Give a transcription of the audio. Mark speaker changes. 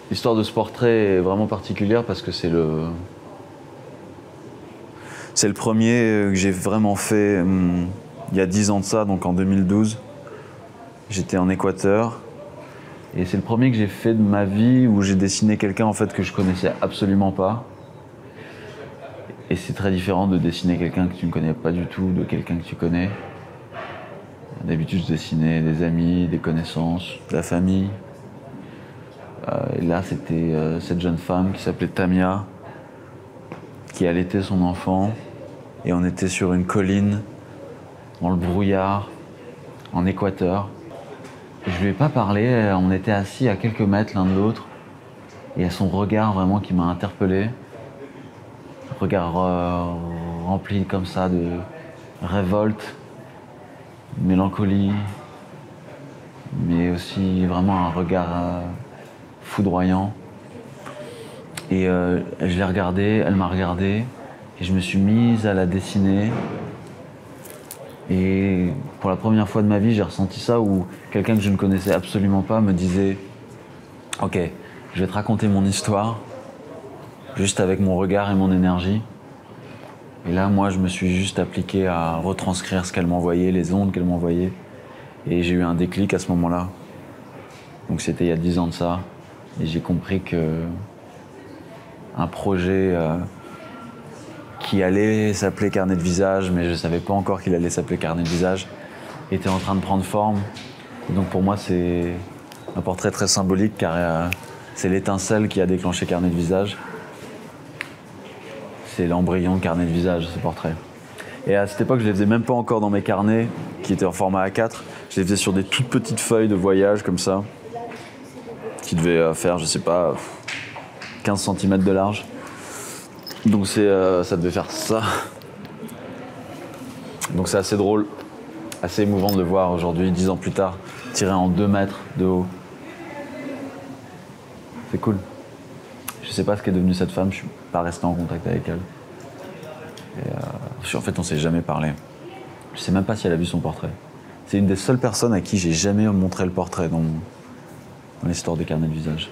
Speaker 1: L'histoire de ce portrait est vraiment particulière parce que c'est le premier que j'ai vraiment fait il y a 10 ans de ça, donc en 2012. J'étais en Équateur. Et c'est le premier que j'ai fait de ma vie où j'ai dessiné quelqu'un en fait que je connaissais absolument pas. Et c'est très différent de dessiner quelqu'un que tu ne connais pas du tout, de quelqu'un que tu connais. D'habitude, je dessinais des amis, des connaissances, de la famille. Et là, c'était cette jeune femme qui s'appelait Tamia, qui allaitait son enfant. Et on était sur une colline, dans le brouillard, en Équateur. Je lui ai pas parlé, on était assis à quelques mètres l'un de l'autre. Et il y a son regard vraiment qui m'a interpellé. Un regard rempli comme ça de révolte, mélancolie, mais aussi vraiment un regard foudroyant. Et je l'ai regardée, elle m'a regardé, et je me suis mise à la dessiner. Et pour la première fois de ma vie, j'ai ressenti ça où quelqu'un que je ne connaissais absolument pas me disait « Ok, je vais te raconter mon histoire, juste avec mon regard et mon énergie. » Et là, moi, je me suis juste appliqué à retranscrire ce qu'elle m'envoyait, les ondes qu'elle m'envoyait. Et j'ai eu un déclic à ce moment-là. Donc c'était il y a 10 ans de ça. Et j'ai compris que un projet qui allait s'appeler Carnet de visage, mais je ne savais pas encore qu'il allait s'appeler Carnet de visage, était en train de prendre forme. Et donc pour moi, c'est un portrait très symbolique car c'est l'étincelle qui a déclenché Carnet de visage. C'est l'embryon de Carnet de visage, ce portrait. Et à cette époque, je les faisais même pas encore dans mes carnets, qui étaient en format A4. Je les faisais sur des toutes petites feuilles de voyage, comme ça, qui devaient faire, je sais pas, 15 cm de large. Donc ça devait faire ça. Donc c'est assez drôle, assez émouvant de le voir aujourd'hui, 10 ans plus tard, tiré en 2 mètres de haut. C'est cool. Je sais pas ce qu'est devenue cette femme, je suis pas resté en contact avec elle. Et en fait, on s'est jamais parlé. Je sais même pas si elle a vu son portrait. C'est une des seules personnes à qui j'ai jamais montré le portrait dans l'histoire des carnets de visage.